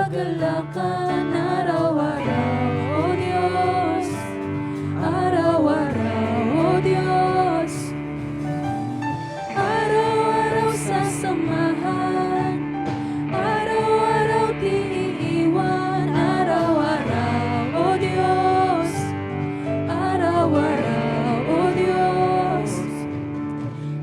kagalakan araw-araw, O Diyos. Araw-araw, O Diyos. Araw-araw sa samahan, araw-araw di iiwan, araw-araw, O Diyos. Araw-araw, O Diyos.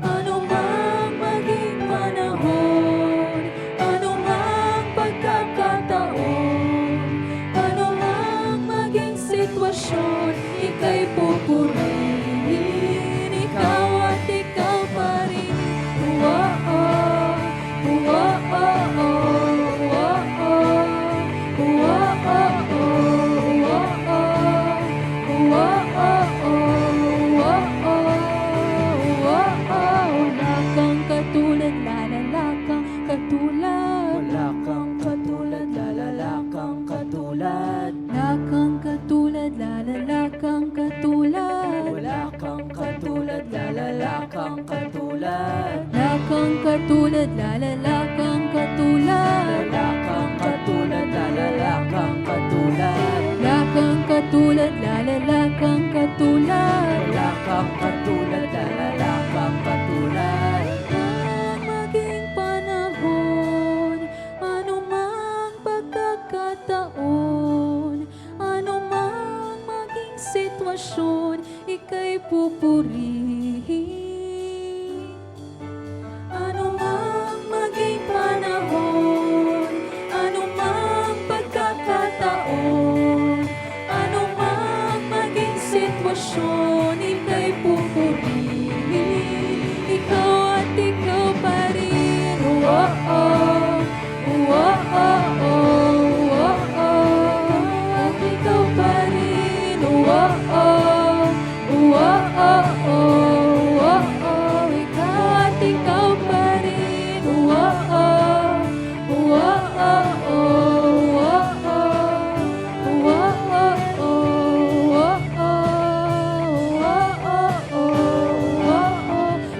Ano mang maging panahon, ano mang pagkakataon, ano mang maging sitwasyon, ika'y pupurihin, ikaw at ikaw pa rin. Uwa-oh, uwa-oh, uwa-oh, uwa-oh, uwa-oh, wala kang katulad, lalala kang katulad. Wala kang katulad, lalala kang katulad. Wala kang katulad, lalala kang katulad. Wala kang katulad, lalala kang katulad. Wala kang katulad, lalala kang katulad. Wala kang katulad, lalala kang katulad. Wala kang katulad, lalala kang katulad. Wala kang katulad, lalala kang katulad. Ang maging panahon, anumang pagkakataon, anumang maging sitwasyon, ika'y pupurihin. Anumang maging panahon, anumang pagkakataon, anumang maging sitwasyon, ika'y pupurihin. Ikaw at ikaw pa rin. Oh-oh, oh-oh, oh-oh. At ikaw pa rin. Oh-oh, oh-oh, oh-oh. Ikaw at ikaw pa rin. Oh-oh, oh-oh,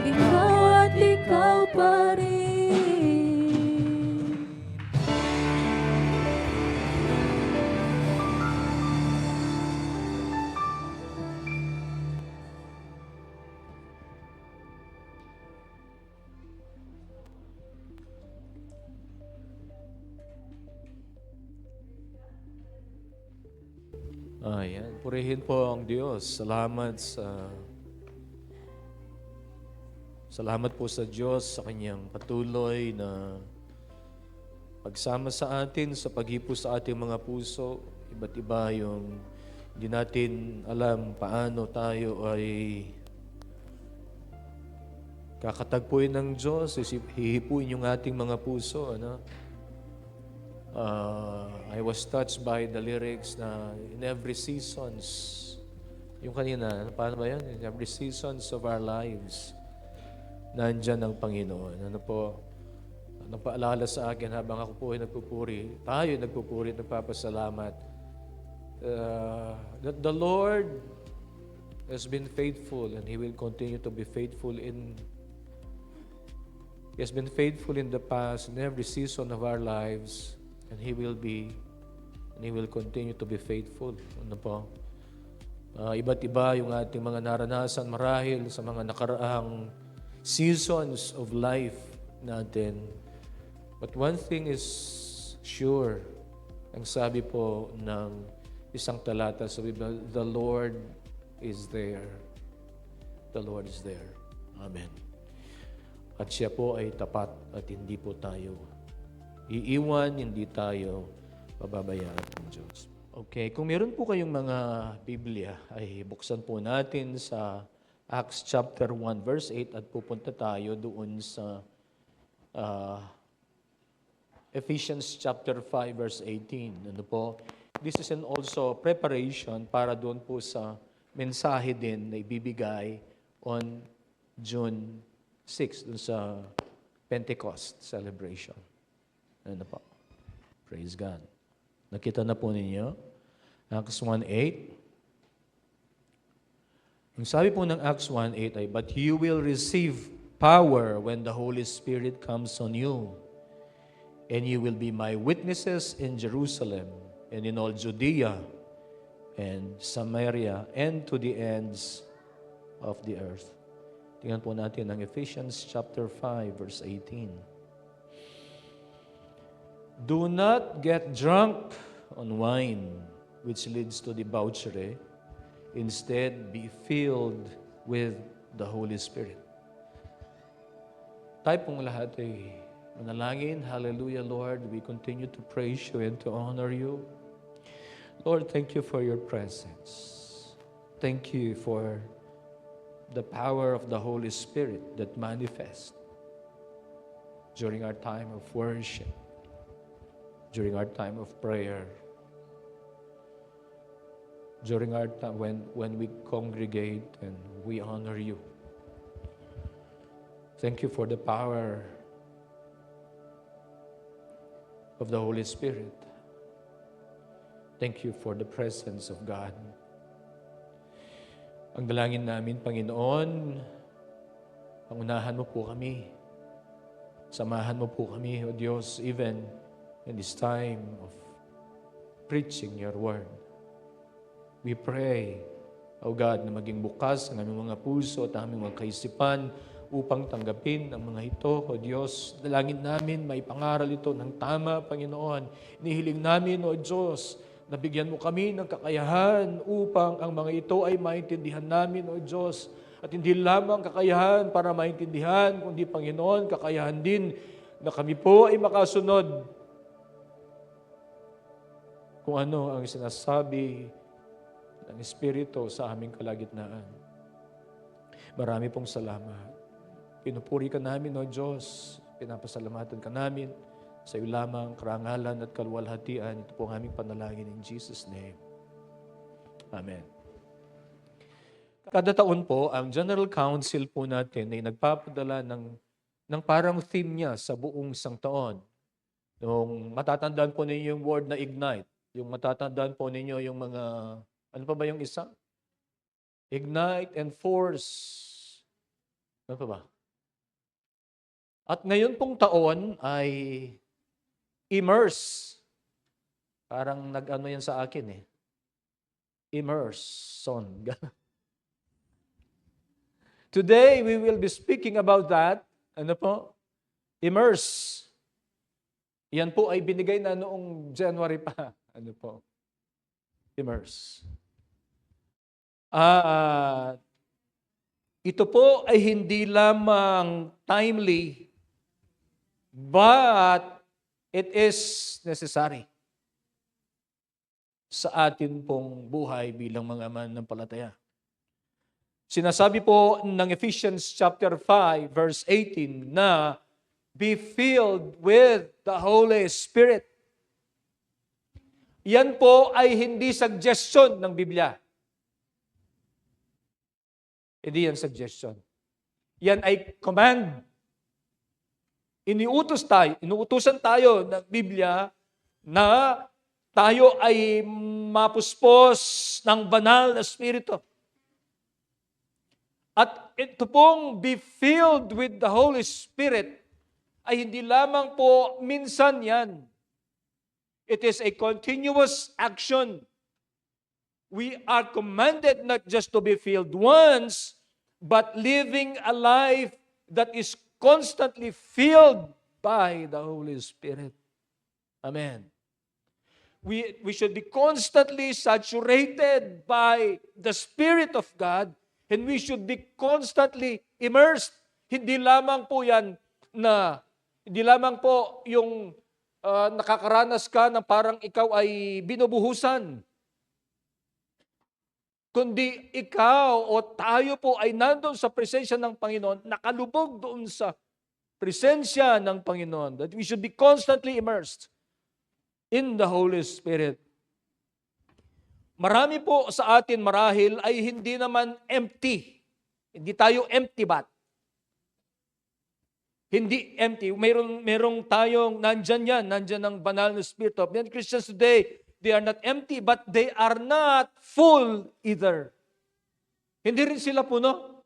ikaw at ikaw pa rin. Ayan, purihin po ang Diyos. Salamat po sa Diyos sa kanyang patuloy na pagsama sa atin, sa paghipo sa ating mga puso. Iba't iba yung hindi natin alam paano tayo ay kakatagpuin ng Diyos, hihipuin yung ating mga puso. I was touched by the lyrics na in every seasons, yung kanina, paano ba yan? In every seasons of our lives, nandyan ang Panginoon. Anong paalala sa akin habang ako po ay nagpupuri, tayo nagpupuri at nagpapasalamat, that the Lord has been faithful and He will continue to be faithful He has been faithful in the past, in every season of our lives, and He will continue to be faithful. Iba't iba yung ating mga naranasan marahil sa mga nakaraang seasons of life natin. But one thing is sure, ang sabi po ng isang talata sa Biblia, the Lord is there. The Lord is there. Amen. At siya po ay tapat at hindi po tayo iiwan, hindi tayo pababayaan ng Diyos. Okay, kung meron po kayong mga Biblia, ay buksan po natin sa Acts chapter 1 verse 8 at pupunta tayo doon sa Ephesians chapter 5 verse 18. This is also preparation para doon po sa mensahe din na ibibigay on June 6, doon sa Pentecost celebration. Praise God. Nakita na po ninyo? Acts 1:8. Ang sabi po ng Acts 1:8 ay, but you will receive power when the Holy Spirit comes on you. And you will be my witnesses in Jerusalem and in all Judea and Samaria and to the ends of the earth. Tingnan po natin ang Ephesians chapter 5, verse 18. Do not get drunk on wine, which leads to debauchery. Instead, be filled with the Holy Spirit. Tayo pong lahat ay manalangin. Hallelujah, Lord. We continue to praise you and to honor you. Lord, thank you for your presence. Thank you for the power of the Holy Spirit that manifests during our time of worship, during our time of prayer, during our time when we congregate and we honor you. Thank you for the power of the Holy Spirit. Thank you for the presence of God. Ang dalangin namin, Panginoon, pangunahan mo po kami. Samahan mo po kami, O Diyos, even in this time of preaching your word. We pray, O God, na maging bukas ang aming mga puso at aming mga kaisipan upang tanggapin ang mga ito, O Diyos. Dalangin namin, may pangaral ito ng tama, Panginoon. Inihiling namin, O Diyos, nabigyan mo kami ng kakayahan upang ang mga ito ay maintindihan namin, O Diyos. At hindi lamang kakayahan para maintindihan, kundi Panginoon, kakayahan din na kami po ay makasunod kung ano ang sinasabi ng Espiritu sa aming kalagitnaan. Marami pong salamat. Pinupuri ka namin, O Diyos. Pinapasalamatan ka namin. Sa iyo lamang karangalan at kaluwalhatian. Ito po ang aming panalangin in Jesus' name. Amen. Kada taon po, ang General Council po natin ay nagpapadala ng parang theme niya sa buong isang taon. Yung matatandaan po ninyo yung word na ignite. Yung matatandaan po ninyo yung mga, ano pa ba yung isa? Ignite and force. Ano pa ba? At ngayon pong taon ay immerse. Parang nag-ano yan sa akin eh. Immersion. Today, we will be speaking about that. Ano po? Immerse. Yan po ay binigay na noong January pa. Ano po? Immerse. Ito po ay hindi lamang timely, but it is necessary sa atin pong buhay bilang mga mananampalataya. Sinasabi po ng Ephesians chapter 5 verse 18 na be filled with the Holy Spirit. Yan po ay hindi suggestion ng Biblia. Hindi yan suggestion. Yan ay command. Inuutusan tayo ng Biblia na tayo ay mapuspos ng banal na Espiritu. At ito pong be filled with the Holy Spirit ay hindi lamang po minsan yan. It is a continuous action. We are commanded not just to be filled once, but living a life that is constantly filled by the Holy Spirit. Amen. We should be constantly saturated by the Spirit of God, and we should be constantly immersed. Hindi lamang po yan na, hindi lamang po yung nakakaranas ka na parang ikaw ay binubuhusan. Kundi ikaw o tayo po ay nandun sa presensya ng Panginoon, nakalubog doon sa presensya ng Panginoon. That we should be constantly immersed in the Holy Spirit. Marami po sa atin marahil ay hindi naman empty. Hindi tayo empty bat. Hindi empty. Merong tayong nandyan ang banal na Spirit of many Christians today. They are not empty, but they are not full either. Hindi rin sila puno.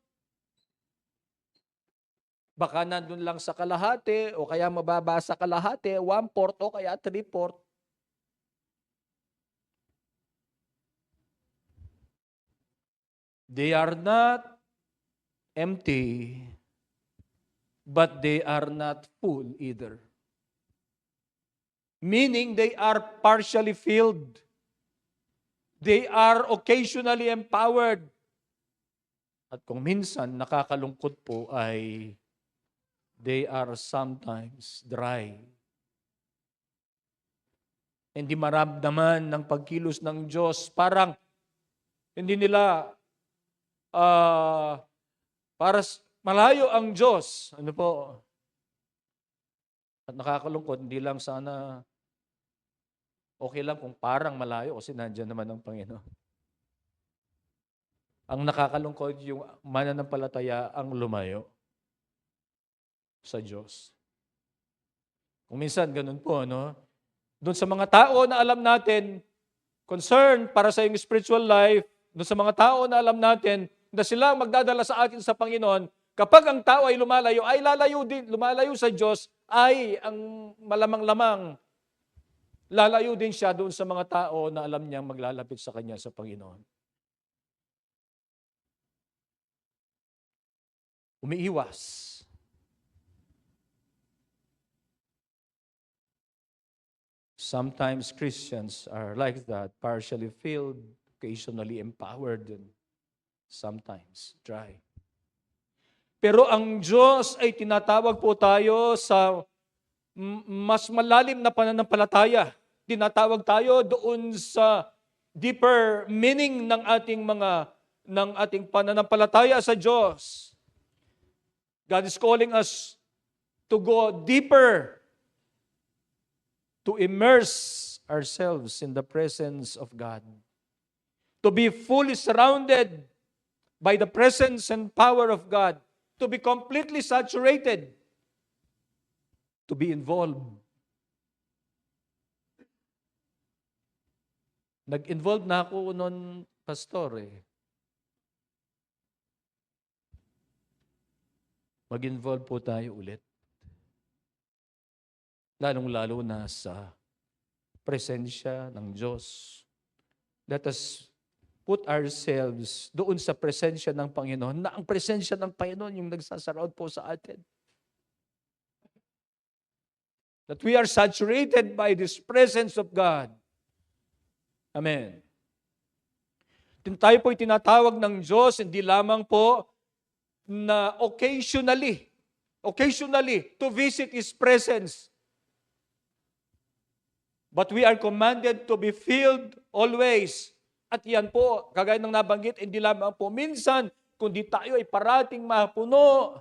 Baka nandun lang sa kalahati o kaya mababa sa kalahati, 1/4 o kaya 3/4. They are not empty, but they are not full either. Meaning they are partially filled. They are occasionally empowered. At kung minsan nakakalungkot po ay they are sometimes dry. Hindi maramdaman ng pagkilos ng Diyos. Parang hindi nila malayo ang Diyos. Ano po? At nakakalungkot, hindi lang sana okay lang kung parang malayo kasi nandiyan naman ang Panginoon. Ang nakakalungkot yung mananampalataya ang lumayo sa Diyos. Kung minsan, ganun po, no? Doon sa mga tao na alam natin, concern para sa iyong spiritual life, doon sa mga tao na alam natin na sila magdadala sa atin sa Panginoon, kapag ang tao ay lumalayo sa Diyos, ay ang malamang-lamang, lalayo din siya doon sa mga tao na alam niyang maglalapit sa Kanya sa Panginoon. Umiiwas. Sometimes Christians are like that, partially filled, occasionally empowered, and sometimes dry. Pero ang Diyos ay tinatawag po tayo sa mas malalim na pananampalataya. Tinatawag tayo doon sa deeper meaning ng ating pananampalataya sa Diyos. God is calling us to go deeper, to immerse ourselves in the presence of God, to be fully surrounded by the presence and power of God, to be completely saturated, to be involved. Nag-involve na ako noon, pastor Mag-involve po tayo ulit. Lalong-lalo na sa presensya ng Diyos. Let us put ourselves doon sa presensya ng Panginoon, na ang presensya ng Panginoon yung nagsasaraod po sa atin. That we are saturated by this presence of God. Amen. Tayo po'y tinatawag ng Diyos, hindi lamang po na occasionally to visit His presence. But we are commanded to be filled always. At yan po, kagaya ng nabanggit, hindi lamang po minsan, kundi tayo ay parating mapuno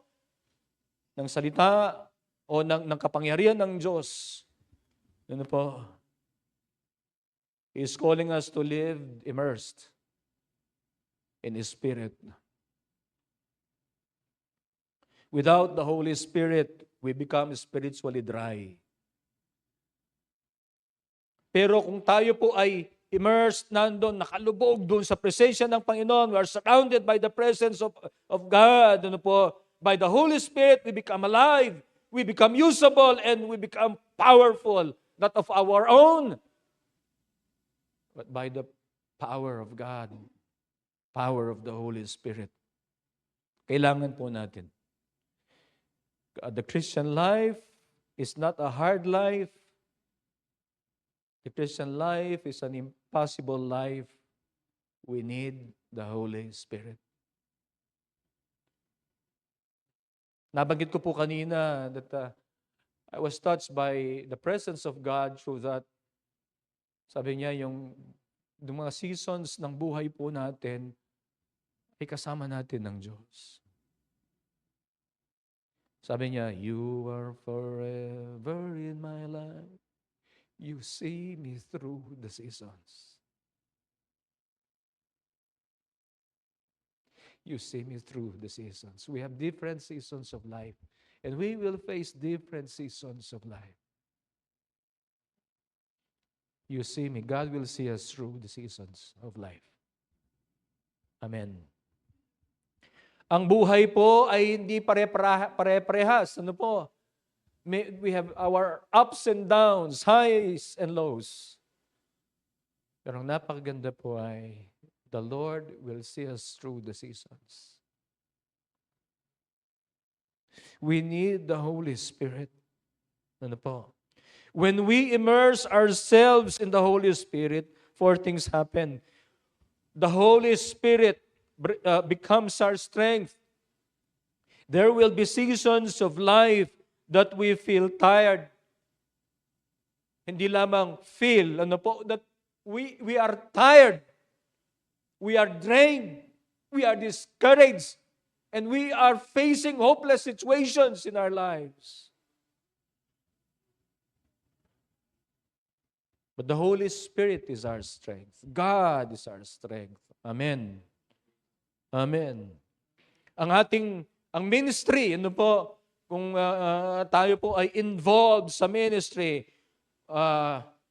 ng salita o ng kapangyarihan ng Diyos. Ano po? He is calling us to live immersed in His Spirit. Without the Holy Spirit, we become spiritually dry. Pero kung tayo po ay immersed nandun, nakalubog doon sa presensya ng Panginoon, we are surrounded by the presence of God, ano po, by the Holy Spirit, we become alive, we become usable, and we become powerful, not of our own, but by the power of God, power of the Holy Spirit. Kailangan po natin. The Christian life is not a hard life. The Christian life is an impossible life. We need the Holy Spirit. Nabanggit ko po kanina that I was touched by the presence of God through that. Sabi niya, yung mga seasons ng buhay po natin, ay kasama natin ng Diyos. Sabi niya, you are forever in my life. You see me through the seasons. You see me through the seasons. We have different seasons of life. And we will face different seasons of life. You see me. God will see us through the seasons of life. Amen. Ang buhay po ay hindi pare-parehas. Ano po? We have our ups and downs, highs and lows. Pero ang napakaganda po ay the Lord will see us through the seasons. We need the Holy Spirit. Ano po? When we immerse ourselves in the Holy Spirit, four things happen. The Holy Spirit becomes our strength. There will be seasons of life that we feel tired. Hindi lamang feel, that we are tired. We are drained. We are discouraged. And we are facing hopeless situations in our lives. But the Holy Spirit is our strength. God is our strength. Amen. Amen. Ang ministry, kung tayo po ay involved sa ministry,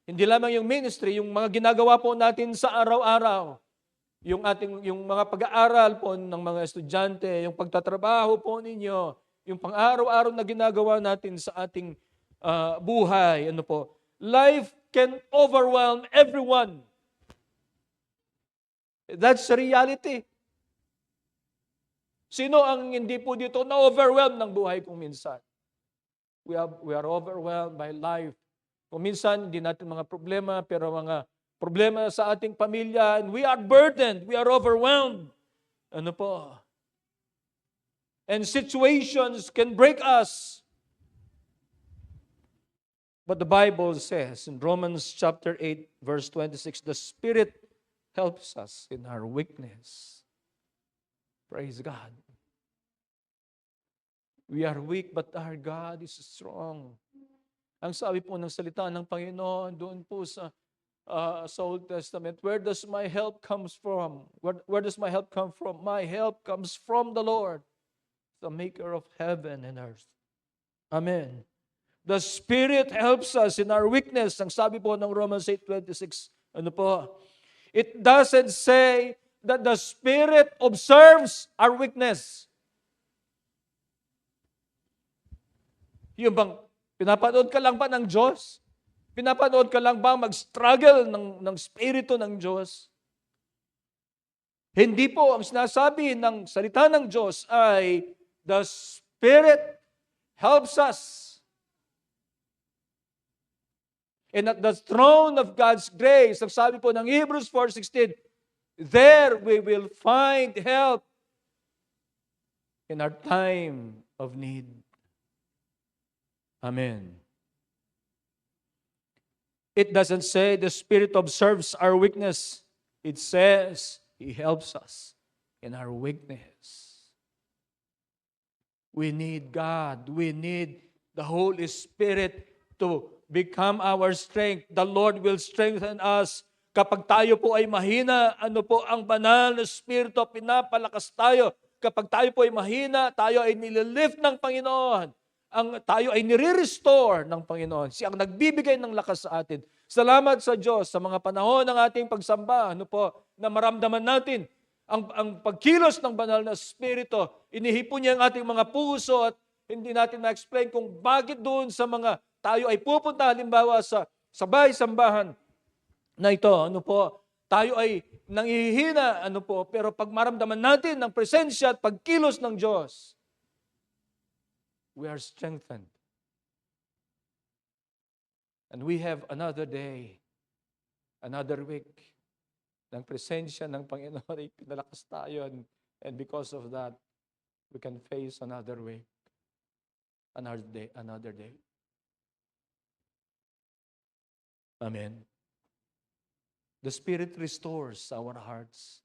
hindi lamang yung ministry, yung mga ginagawa po natin sa araw-araw, yung mga pag-aaral po ng mga estudyante, yung pagtatrabaho po ninyo, yung pang-araw-araw na ginagawa natin sa ating buhay, life can overwhelm everyone. That's the reality. Sino ang hindi po dito na-overwhelm ng buhay kung minsan? We are overwhelmed by life. Kung minsan, hindi natin mga problema, pero mga problema sa ating pamilya, and we are burdened, we are overwhelmed. And situations can break us. But the Bible says in Romans chapter 8, verse 26, the Spirit helps us in our weakness. Praise God. We are weak, but our God is strong. Ang sabi po ng salita ng Panginoon doon po sa Old Testament, where does my help comes from? Where does my help come from? My help comes from the Lord, the maker of heaven and earth. Amen. The Spirit helps us in our weakness. Ang sabi po ng Romans 8:26, it doesn't say that the Spirit observes our weakness. Yung bang pinapanood ka lang ba ng Diyos? Pinapanood ka lang ba mag-struggle ng Espiritu ng Diyos? Hindi po, ang sinasabi ng salita ng Diyos ay the Spirit helps us. And at the throne of God's grace, ang sabi po ng Hebrews 4:16, there we will find help in our time of need. Amen. It doesn't say the Spirit observes our weakness. It says He helps us in our weakness. We need God. We need the Holy Spirit to become our strength. The Lord will strengthen us. Kapag tayo po ay mahina, ang banal na Espiritu, pinapalakas tayo. Kapag tayo po ay mahina, tayo ay nililift ng Panginoon. Tayo ay nire-restore ng Panginoon. Siya ang nagbibigay ng lakas sa atin. Salamat sa Diyos sa mga panahon ng ating pagsamba, na maramdaman natin ang pagkilos ng banal na Espiritu. Inihipon niya ang ating mga puso at hindi natin na-explain kung bakit doon sa mga tayo ay pupunta, halimbawa sa sabay-sambahan na ito, tayo ay nangihina, pero pag maramdaman natin ang presensya at pagkilos ng Diyos, we are strengthened. And we have another day, another week, ng presensya ng Panginoon ay pinalakas tayo, and because of that, we can face another week, another day. Amen. The Spirit restores our hearts.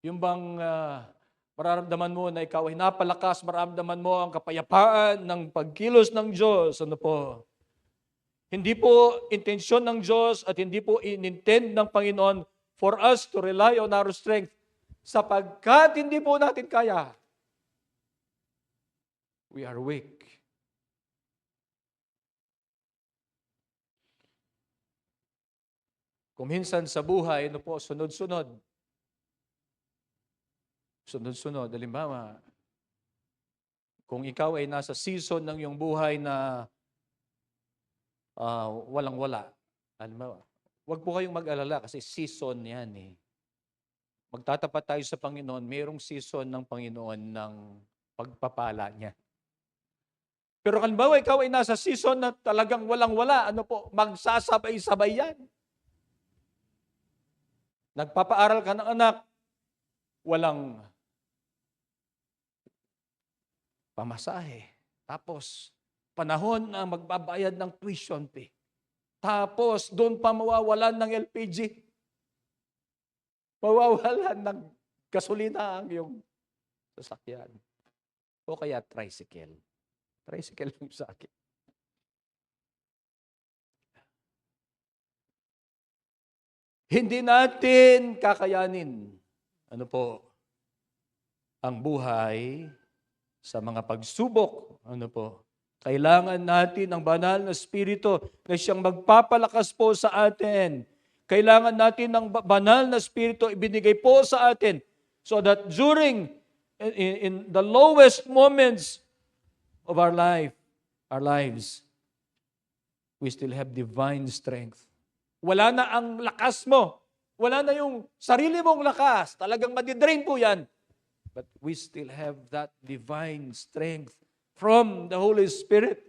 Yung bang mararamdaman mo na ikaw ay napalakas, mararamdaman mo ang kapayapaan ng pagkilos ng Diyos. Hindi po intensyon ng Diyos at hindi po inintend ng Panginoon for us to rely on our strength sapagkat hindi po natin kaya. We are weak. Kung minsan sa buhay, sunod-sunod. Sunod-sunod. Halimbawa, kung ikaw ay nasa season ng iyong buhay na walang-wala, halimbawa, huwag po kayong mag-alala kasi season yan eh. Magtatapat tayo sa Panginoon, mayroong season ng Panginoon ng pagpapala niya. Pero halimbawa, ikaw ay nasa season na talagang walang-wala, magsasabay-sabay yan. Nagpapaaral ka ng anak, walang pamasahe. Tapos, panahon na magbabayad ng tuition fee. Tapos, doon pa mawawalan ng LPG. Mawawalan ng gasolina ang iyong sasakyan. O kaya tricycle. Tricycle yung sa akin. Hindi natin kakayanin. Ano po? Ang buhay sa mga pagsubok. Ano po? Kailangan natin ang banal na Espiritu na siyang magpapalakas po sa atin. Kailangan natin ng banal na Espiritu ibinigay po sa atin so that during in the lowest moments of our lives, we still have divine strength. Wala na ang lakas mo. Wala na yung sarili mong lakas. Talagang madidrain po yan. But we still have that divine strength from the Holy Spirit.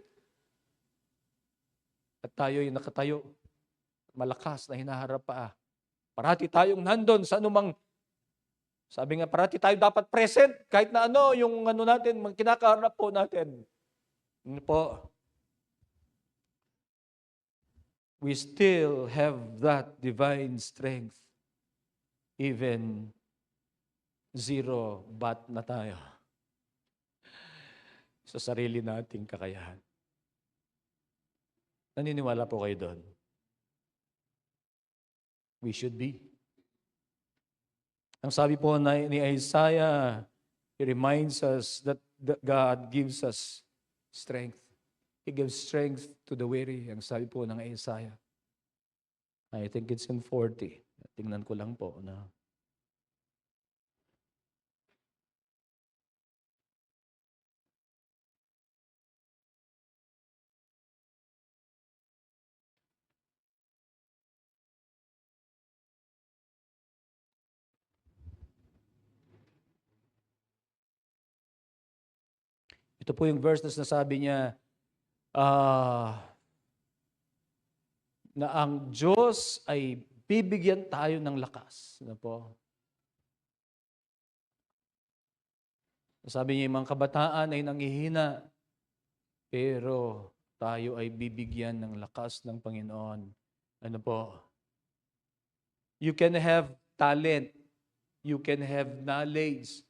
At tayo'y nakatayo. Malakas na hinaharap pa. Parati tayong nandun sa anumang, sabi nga, parati tayo dapat present. Kahit na yung natin, kinakaharap po natin. Ano po? We still have that divine strength. Even zero bat na tayo sa sarili nating kakayahan. Naniniwala po kayo doon? We should be. Ang sabi po ni Isaiah, he reminds us that God gives us strength. He gives strength to the weary. Ang sabi po ng Isaiah. I think it's in 40. Tingnan ko lang po na. Ito po yung verse na sinasabi niya, na ang Diyos ay bibigyan tayo ng lakas. Ano po? Sabi niya, yung mga kabataan ay nanghihina, pero tayo ay bibigyan ng lakas ng Panginoon. Ano po? You can have talent. You can have knowledge.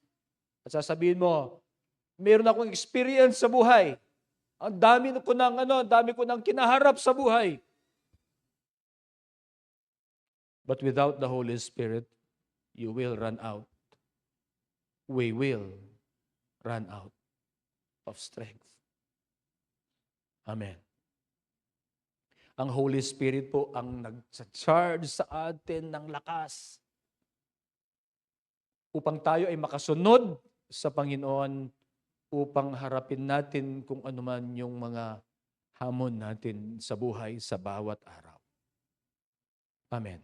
At sasabihin mo, meron akong experience sa buhay. Ang dami ko nang kinaharap sa buhay. But without the Holy Spirit, you will run out. We will run out of strength. Amen. Ang Holy Spirit po ang nag-charge sa atin ng lakas upang tayo ay makasunod sa Panginoon, upang harapin natin kung anuman yung mga hamon natin sa buhay sa bawat araw. Amen.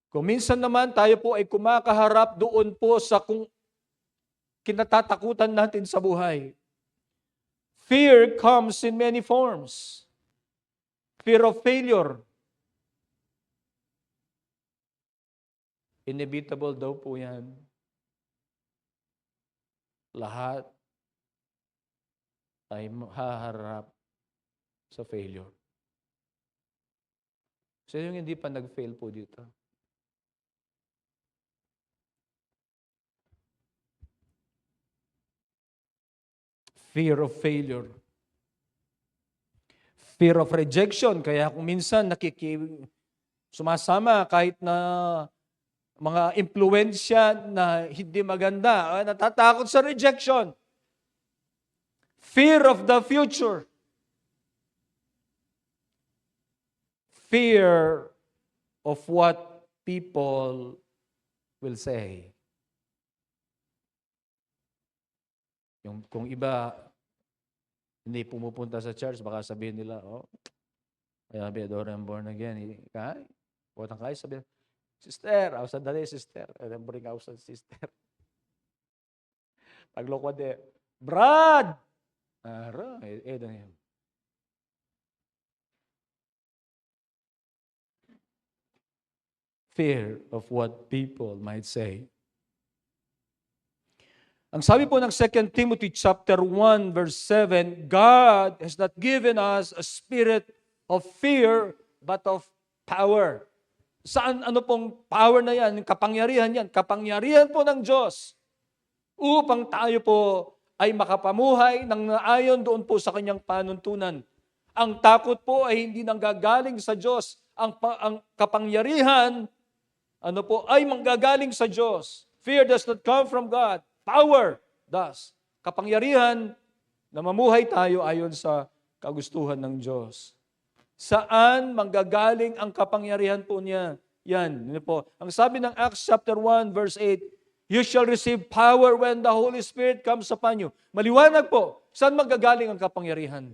Kung minsan naman tayo po ay kumakaharap doon po sa kung kinatatakutan natin sa buhay. Fear comes in many forms. Fear of failure. Inevitable daw po yan. Lahat ay haharap sa failure. So yung hindi pa nag-fail po dito. Fear of failure. Fear of rejection. Kaya kung minsan sumasama kahit na mga impluensya na hindi maganda, natatakot sa rejection. Fear of the future. Fear of what people will say. Kung iba hindi pumupunta sa church, baka sabihin nila, kaya Bedor I'm born again. Putang kayo, sabihin, sister, sandali, sister. Bring out sa sister. Paglokwa Brad! Fear of what people might say. Ang sabi po ng 2 Timothy chapter 1 verse 7, God has not given us a spirit of fear, but of power. Saan, pong power na yan? Kapangyarihan yan. Kapangyarihan po ng Diyos upang tayo po ay makapamuhay ng naayon doon po sa kanyang panuntunan. Ang takot po ay hindi nanggagaling sa Diyos. Ang kapangyarihan, ay manggagaling sa Diyos. Fear does not come from God. Power does. Kapangyarihan na mamuhay tayo ayon sa kagustuhan ng Diyos. Saan manggagaling ang kapangyarihan po niya? Yan po. Ang sabi ng Acts chapter 1 verse 8, you shall receive power when the Holy Spirit comes upon you. Maliwanag po, saan manggagaling ang kapangyarihan?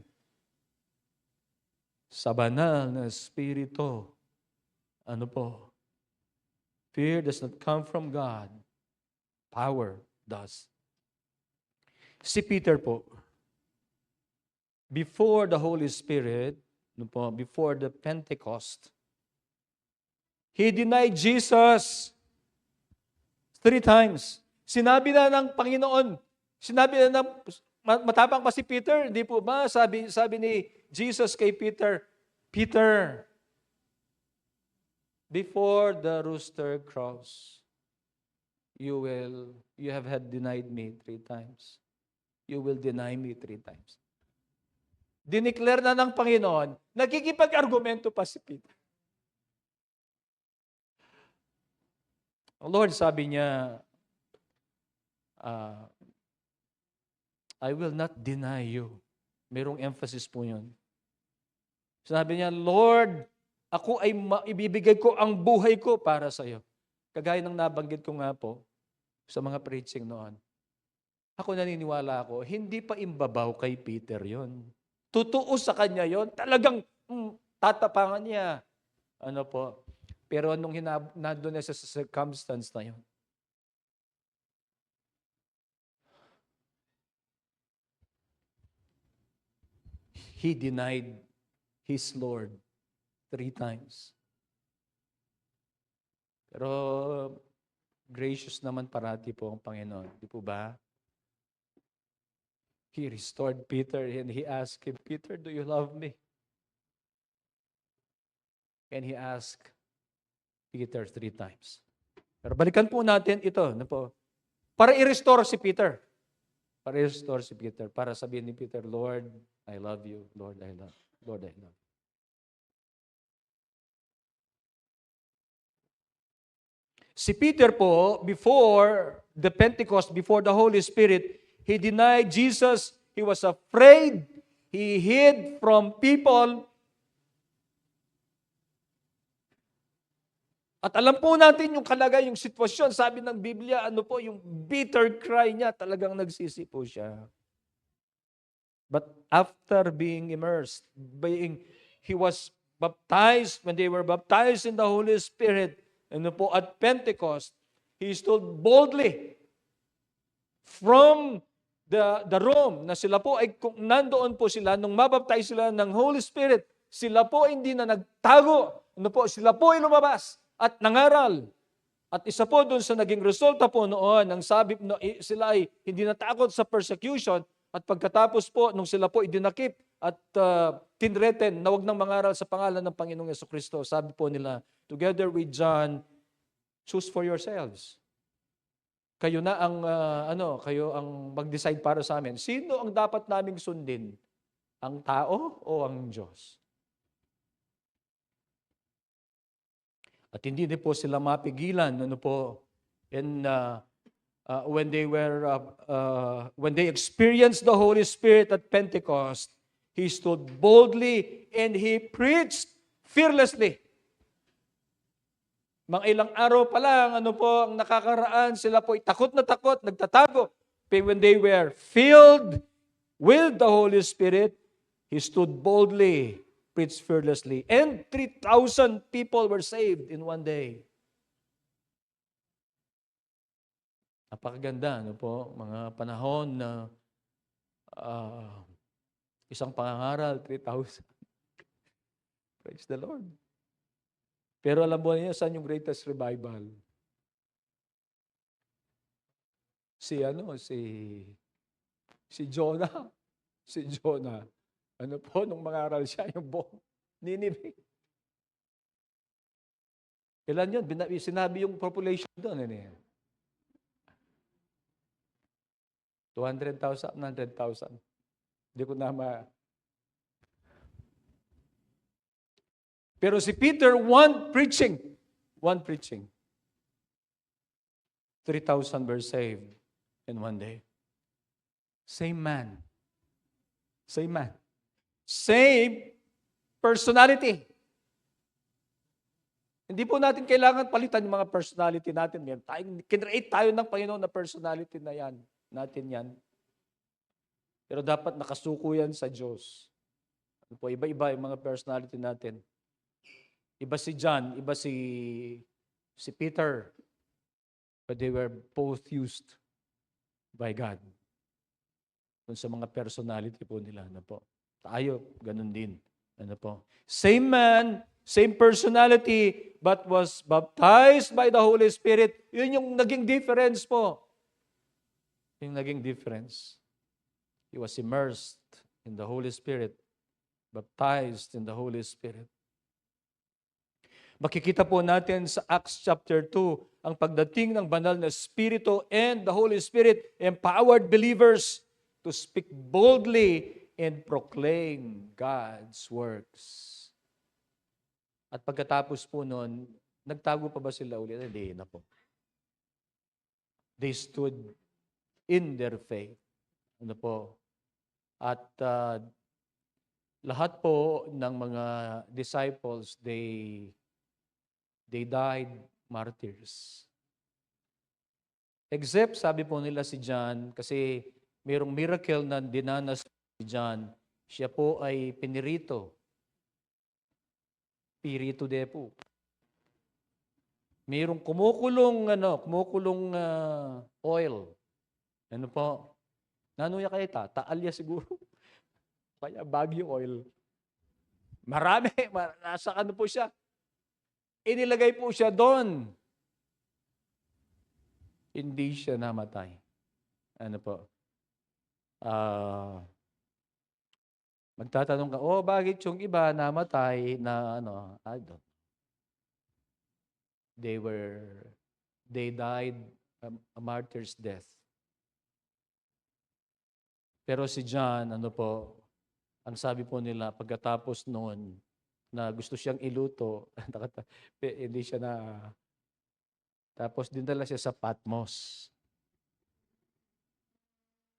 Sa banal na Espiritu. Fear does not come from God. Power does. Si Peter po, before the Holy Spirit, before the Pentecost, he denied Jesus 3 times. Sinabi na ng Panginoon, matapang pa si Peter, hindi po ba? Sabi ni Jesus kay Peter, Peter, before the rooster crows, you have had denied me 3 times. You will deny me 3 times. Dineclare na ng Panginoon, nagkikipag-argumento pa si Peter. Ang Lord sabi niya, I will not deny you. Merong emphasis po yun. Sabi niya, Lord, ako ay ibibigay ko ang buhay ko para sa iyo. Kagaya ng nabanggit ko nga po sa mga preaching noon. Ako naniniwala ako, hindi pa imbabaw kay Peter yon. Totoo sa kanya yon. Talagang tatapangan niya. Pero nung nandun na sa circumstance na yon, he denied his Lord 3 times. Pero gracious naman parati po ang Panginoon. Di po ba? He restored Peter and he asked him, Peter, do you love me? And he asked Peter 3 times. Pero balikan po natin ito. Para i-restore si Peter. Para sabihin ni Peter, Lord, I love you. Lord, I love you. Lord, I love you. Si Peter po, before the Pentecost, before the Holy Spirit, he denied Jesus. He was afraid. He hid from people. At alam po natin yung yung sitwasyon. Sabi ng Biblia, yung bitter cry niya, talagang nagsisi po siya. But after being immersed, he was baptized, when they were baptized in the Holy Spirit, at Pentecost, he stood boldly from the room na sila po ay kung nandoon po sila, nung mabaptize sila ng Holy Spirit, sila po hindi na nagtago. Sila po ay lumabas at nangaral. At isa po doon sa naging resulta po noon, ang sabi sila ay hindi natakot sa persecution at pagkatapos po, nung sila po idinakip at tinreten na wag nang mangaral sa pangalan ng Panginoong Jesucristo, sabi po nila, together with John, choose for yourselves. Kayo na ang kayo ang mag-decide para sa amin. Sino ang dapat naming sundin? Ang tao o ang Diyos? At hindi din po sila mapigilan and when they experienced the Holy Spirit at Pentecost, he stood boldly and he preached fearlessly. Mga ilang araw pa lang, ang nakakaraan, sila po takot na takot, nagtatago. But when they were filled with the Holy Spirit, He stood boldly, preached fearlessly, and 3,000 people were saved in one day. Napakaganda, mga panahon na isang pangangaral, 3,000. Praise the Lord. Pero alam mo niyo, saan yung greatest revival? Si Jonah. Si Jonah. Nung mangaral siya, yung buong Nineveh. Ilan yun? Sinabi yung population doon. 200,000, 100,000. Hindi ko na Pero si Peter, one preaching. 3,000 were saved in one day. Same man. Same personality. Hindi po natin kailangan palitan yung mga personality natin. Kinreate tayo ng Panginoon na personality na yan. Natin yan. Pero dapat nakasuko yan sa Diyos. Iba-iba yung mga personality natin. Iba si John, iba si Peter. But they were both used by God. Kung sa mga personality po nila. Tayo, ganun din. Same man, same personality, but was baptized by the Holy Spirit. Yun yung naging difference po. Yung naging difference. He was immersed in the Holy Spirit, baptized in the Holy Spirit. Makikita po natin sa Acts chapter 2, ang pagdating ng banal na Espiritu and the Holy Spirit empowered believers to speak boldly and proclaim God's works. At pagkatapos po noon, nagtago pa ba sila ulit? Hindi na po. They stood in their faith. At lahat po ng mga disciples, they died martyrs. Except, sabi po nila si John, kasi mayroong miracle na dinanas si John, siya po ay pinirito. Pirito de po. Mayroong kumukulong oil. Nanuya kayo taalya siguro. Kaya Baguio oil. Marami, nasa po siya. Inilagay po siya doon. Hindi siya namatay. Magtatanong ka, bakit yung iba namatay na I don't. They died a martyr's death. Pero si John, ang sabi po nila, pagkatapos noon, na gusto siyang iluto, hindi siya na, tapos dinala siya sa Patmos.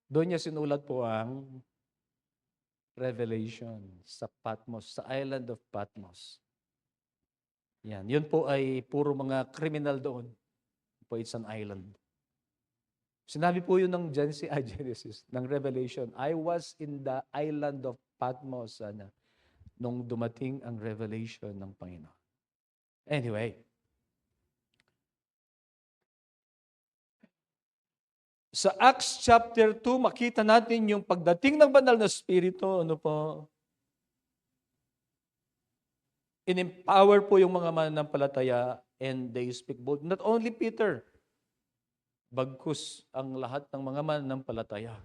Doon niya sinulat po ang Revelation sa Patmos, sa island of Patmos. Yan. Yun po ay puro mga criminal doon. It's an island. Sinabi po yun ng Genesis, ng Revelation, I was in the island of Patmos, nung dumating ang revelation ng Panginoon. Anyway, sa Acts chapter 2, makita natin yung pagdating ng banal na Espiritu, in-empower po yung mga mananampalataya and they speak bold. Not only Peter, bagkus ang lahat ng mga mananampalataya.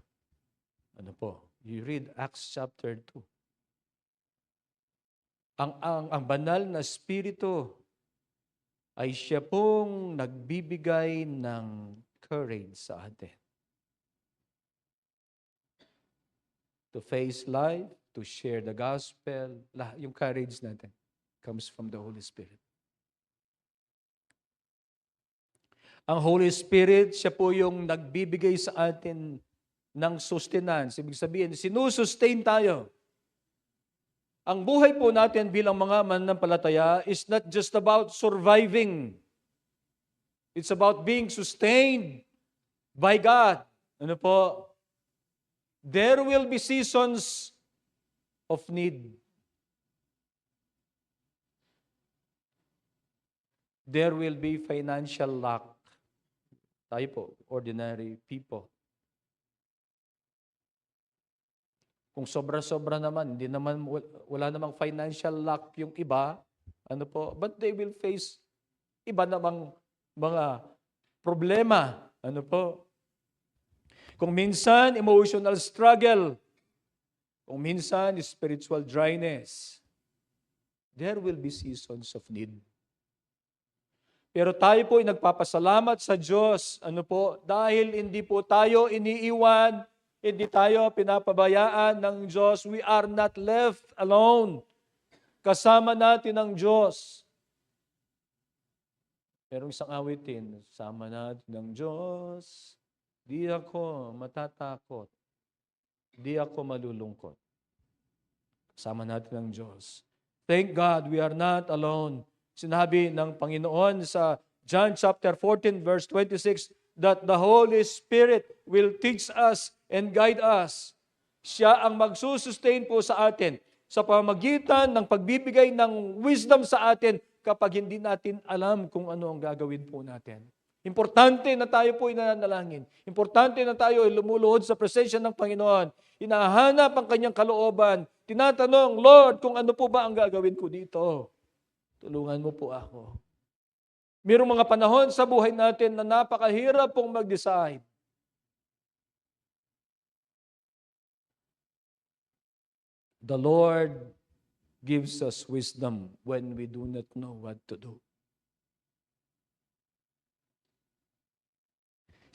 You read Acts chapter 2. Ang banal na Espiritu ay siya pong nagbibigay ng courage sa atin. To face life, to share the gospel, yung courage natin comes from the Holy Spirit. Ang Holy Spirit, siya po yung nagbibigay sa atin ng sustenance. Ibig sabihin, sinusustain tayo. Ang buhay po natin bilang mga mananampalataya is not just about surviving It's about being sustained by God. Ano po? There will be seasons of need. There will be financial lack. Tayo po, ordinary people. Kung sobra-sobra naman, hindi naman, wala namang financial lack yung iba, ano po, but they will face iba namang mga problema. Ano po? Kung minsan, emotional struggle. Kung minsan, spiritual dryness. There will be seasons of need. Pero tayo po ay nagpapasalamat sa Diyos. Ano po? Dahil hindi po tayo iniiwan, hindi tayo pinapabayaan ng Diyos. We are not left alone. Kasama natin ang Diyos. Merong isang awitin, sama natin ng Diyos, di ako matatakot, di ako malulungkot. Kasama natin ang Diyos. Thank God we are not alone. Sinabi ng Panginoon sa John chapter 14 verse 26 that the Holy Spirit will teach us and guide us. Siya ang magsusustain po sa atin sa pamamagitan ng pagbibigay ng wisdom sa atin kapag hindi natin alam kung ano ang gagawin po natin. Importante na tayo po ay nananalangin. Importante na tayo ay lumuluhod sa presensya ng Panginoon. Hinahanap ang kanyang kalooban. Tinatanong, Lord, kung ano po ba ang gagawin ko dito? Tulungan mo po ako. Mayroong mga panahon sa buhay natin na napakahirap pong mag-decide. The Lord gives us wisdom when we do not know what to do.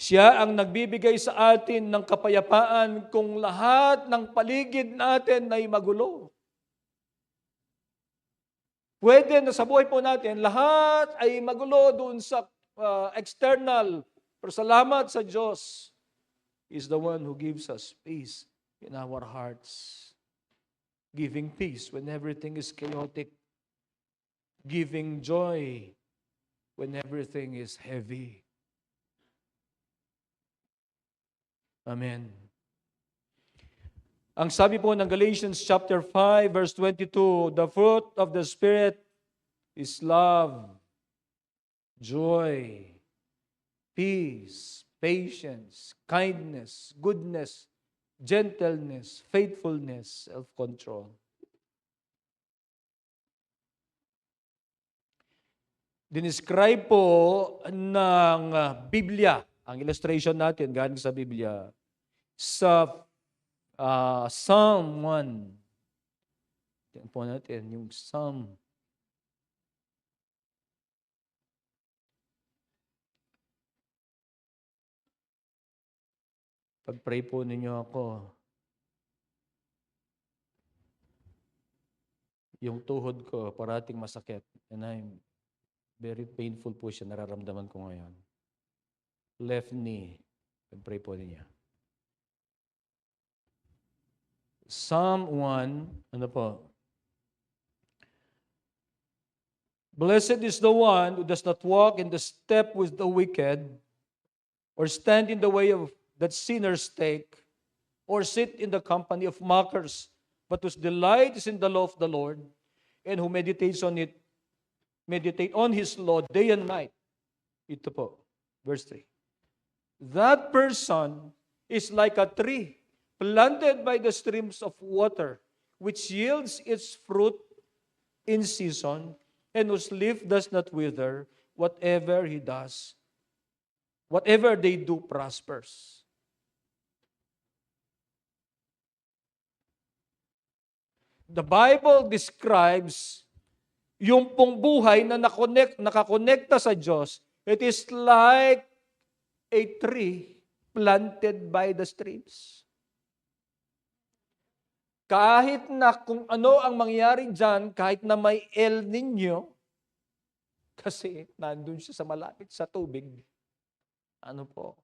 Siya ang nagbibigay sa atin ng kapayapaan kung lahat ng paligid natin ay magulo. Pwede na sa buhay po natin, lahat ay magulo doon sa external. Pero salamat sa Diyos. He is the one who gives us peace in our hearts. Giving peace when everything is chaotic. Giving joy when everything is heavy. Amen. Ang sabi po ng Galatians chapter 5 verse 22, the fruit of the Spirit is love, joy, peace, patience, kindness, goodness, gentleness, faithfulness, self-control. Dinescribe po ng Biblia, ang illustration natin galing sa Biblia, sa Psalm 1. Tingnan po natin yung Psalm. Pag-pray po ninyo ako. Yung tuhod ko parating masakit. And very painful po siya, nararamdaman ko ngayon. Left knee. Pag-pray po ninyo. Psalm 1, ano po? Blessed is the one who does not walk in the step with the wicked, or stand in the way of that sinners take, or sit in the company of mockers, but whose delight is in the law of the Lord, and who meditate on his law day and night. Ito po, verse 3. That person is like a tree planted by the streams of water, which yields its fruit in season, and whose leaf does not wither. Whatever he does, whatever they do prospers. The Bible describes yung pong buhay na nakakonekta sa Diyos. It is like a tree planted by the streams. Kahit na kung ano ang mangyari dyan, kahit na may El Niño, kasi nandun siya sa malapit sa tubig. Ano po?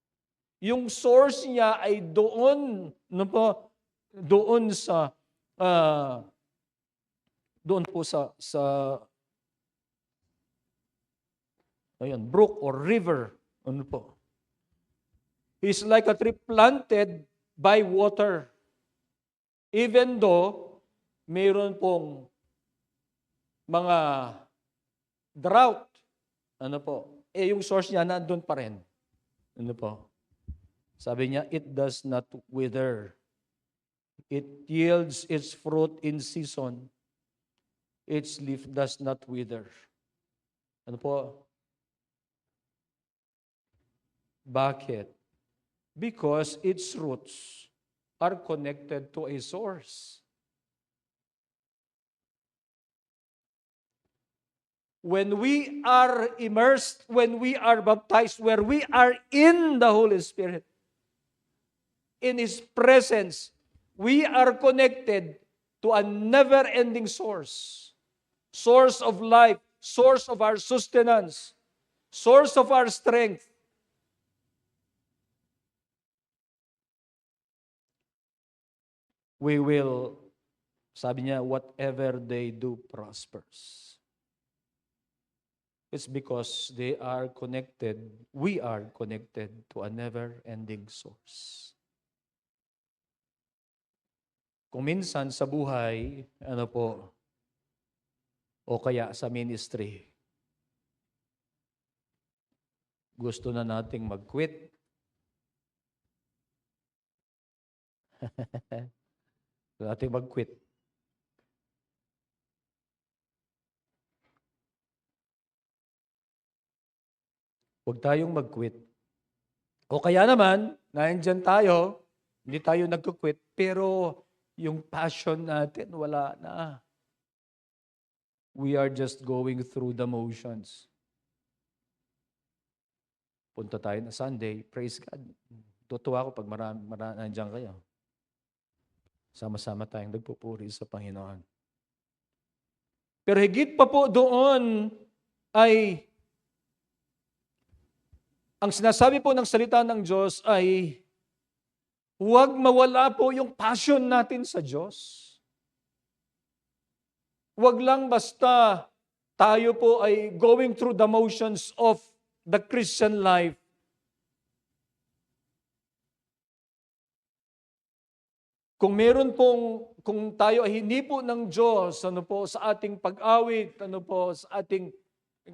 Yung source niya ay doon, ano po? Doon sa, doon po sa Ayan, brook or river. Ano po? He's like a tree planted by water. Even though mayroon pong mga drought, ano po, yung source niya nandun pa rin. Ano po? Sabi niya, it does not wither. It yields its fruit in season. Its leaf does not wither. Ano po? Bakit? Because its roots are connected to a source. When we are immersed, when we are baptized, where we are in the Holy Spirit, in His presence, we are connected to a never-ending source. Source of life, source of our sustenance, source of our strength. We will, sabi niya, whatever they do prospers. It's because they are connected, we are connected to a never-ending source. Kung minsan sa buhay, ano po, o kaya sa ministry, gusto na nating mag-quit. Gusto nating mag-quit. Huwag tayong mag-quit. O kaya naman, nandiyan tayo, hindi tayo nag-quit, pero yung passion natin, wala na. We are just going through the motions. Punta tayo na Sunday, praise God. Tutuwa ako pag nandiyan kayo. Sama-sama tayong nagpupuri sa Panginoon. Pero higit pa po doon ay ang sinasabi po ng salita ng Diyos ay huwag mawala po yung passion natin sa Diyos. Huwag lang basta tayo po ay going through the motions of the Christian life. Kung meron pong, kung tayo ay hindi po ng Diyos, ano po, sa ating pag-awit, ano po, sa ating,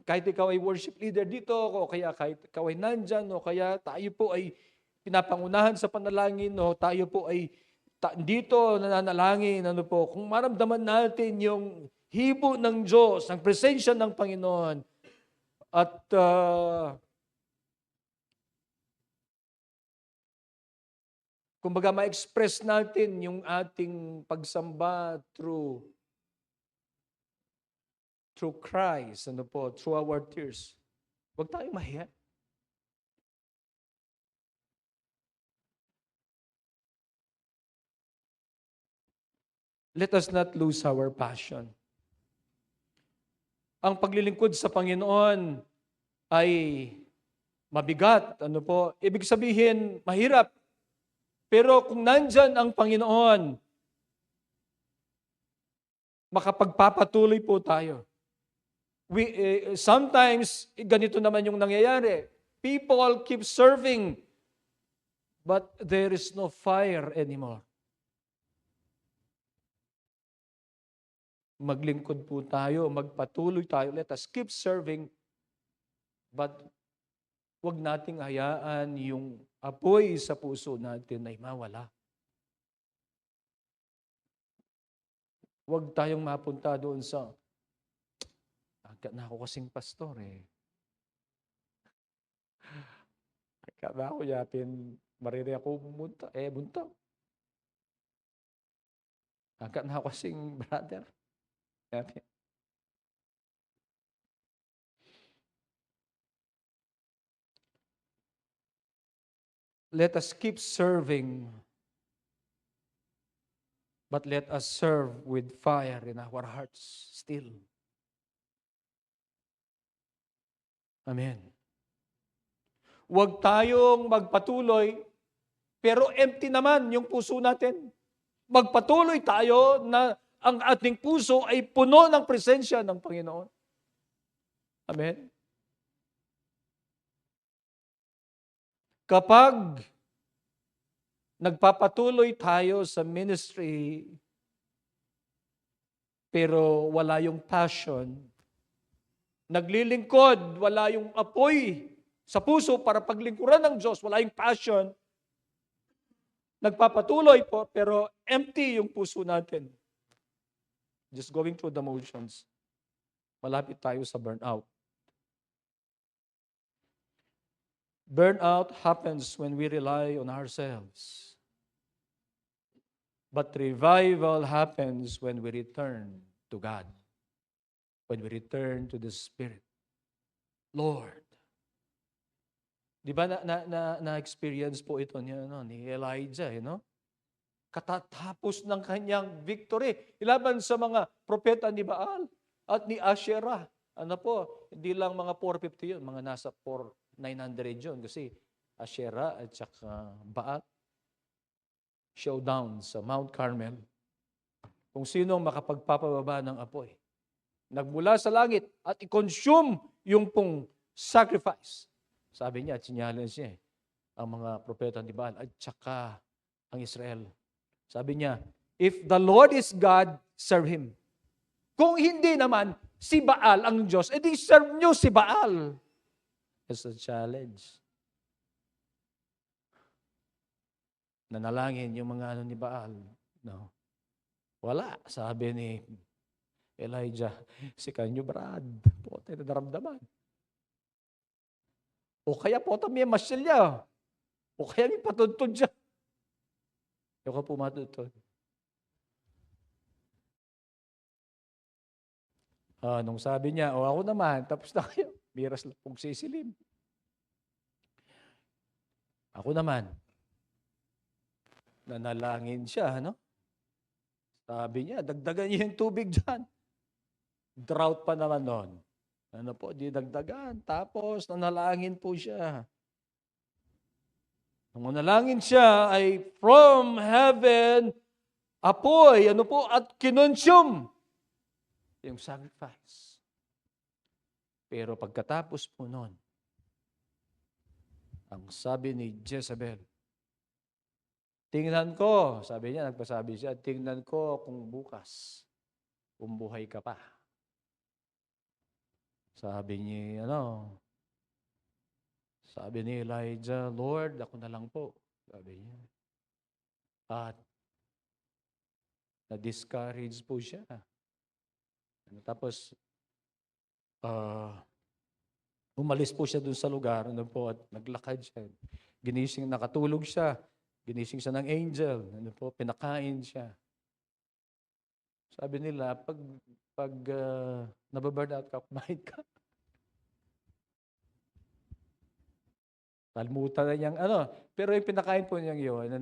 kahit ikaw ay worship leader dito, o kaya kahit ikaw ay nandyan, o kaya tayo po ay pinapangunahan sa panalangin, o tayo po ay dito nananalangin, ano po, kung maramdaman natin yung hibo ng Diyos, ang presensya ng Panginoon, at kumbaga ma-express natin yung ating pagsamba through Christ, ano po, through our tears. Huwag tayong mahiya. Let us not lose our passion. Ang paglilingkod sa Panginoon ay mabigat, ano po, ibig sabihin, mahirap. Pero kung nandyan ang Panginoon, makapagpapatuloy po tayo. Sometimes, ganito naman yung nangyayari. People keep serving, but there is no fire anymore. Maglingkod po tayo, magpatuloy tayo. Let us keep serving, but wag nating hayaan yung apoy sa puso natin ay mawala. Huwag tayong mapunta doon sa, agad na ako kasing pastor eh. Agad na ako yapin, mariri ako bumunta. Bunta. Agad na ako kasing brother. Yapin. Let us keep serving, but let us serve with fire in our hearts still. Amen. Huwag tayong magpatuloy, pero empty naman yung puso natin. Magpatuloy tayo na ang ating puso ay puno ng presensya ng Panginoon. Amen. Kapag nagpapatuloy tayo sa ministry, pero wala yung passion, naglilingkod, wala yung apoy sa puso para paglingkuran ng Diyos, wala yung passion, nagpapatuloy po, pero empty yung puso natin. Just going through the motions. Malapit tayo sa burnout. Burnout happens when we rely on ourselves. But revival happens when we return to God. When we return to the Spirit. Lord. Di ba na-experience po ito ni Elijah, katatapos ng kanyang victory ilaban sa mga propeta ni Baal at ni Asherah. Hindi lang mga 450 yun, mga nasa 900 yun kasi Asherah at saka Baal. Showdown sa Mount Carmel. Kung sino makapagpapababa ng apoy. Nagmula sa langit at i-consume yung pong sacrifice. Sabi niya at sinyalans niya ang mga propeta ni Baal at saka ang Israel. Sabi niya, if the Lord is God, serve Him. Kung hindi naman, si Baal ang Diyos, edi serve nyo si Baal. It's a challenge. Nanalangin yung mga ni Baal. No. Wala, sabi ni Elijah, si kanyo Brad, pote na daramdaman. O kaya po may masilya. O kaya may patuntun siya. Yung ka pumatuntun. Nung sabi niya, ako naman, tapos na kayo. Biras lang pong sisilim. Ako naman. Nanalangin siya, Sabi niya, dagdagan niyo yung tubig dyan. Drought pa naman noon. Di dagdagan. Tapos, nanalangin po siya. Nung nanalangin siya ay from heaven, apoy, at kinonsume yung sacrifice. Pero pagkatapos po noon, ang sabi ni Jezebel, tingnan ko, sabi niya, nagpasabi siya, tingnan ko kung bukas, kung buhay ka pa. Sabi niya, sabi ni Elijah, Lord, ako na lang po. Sabi niya. At na-discourage po siya. Tapos, umalis po siya dun sa lugar, at naglakad siya. Nakatulog siya. Ginising siya ng angel. Pinakain siya. Sabi nila, pag nababurn out ka, kumain ka. Kalmutan na niyang Pero yung pinakain po niyang yun,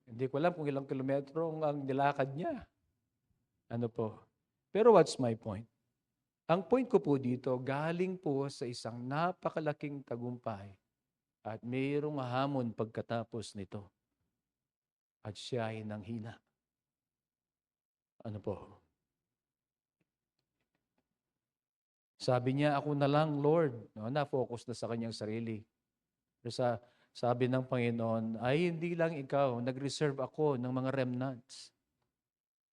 hindi ko alam kung ilang kilometro ang nilakad niya. Pero what's my point? Ang point ko po dito, galing po sa isang napakalaking tagumpay at mayroong hamon pagkatapos nito. At siya ay nanghina. Sabi niya, ako na lang, Lord. Na-focus na sa kanyang sarili. Pero sabi ng Panginoon, ay hindi lang ikaw, nag-reserve ako ng mga remnants.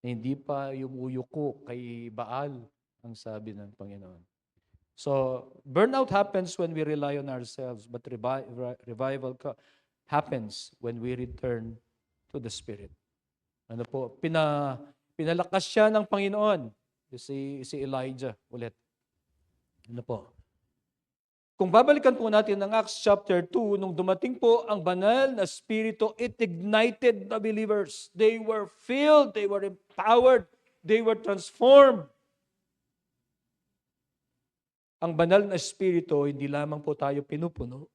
Hindi pa yumuyuko kay Baal, ang sabi ng Panginoon. So, burnout happens when we rely on ourselves, but revival happens when we return to the Spirit. Pinalakas siya ng Panginoon, si Elijah ulit. Kung babalikan po natin ng Acts chapter 2, nung dumating po ang banal na Espiritu, it ignited the believers. They were filled, they were empowered, they were transformed. Ang banal na Espiritu, hindi lamang po tayo pinupuno.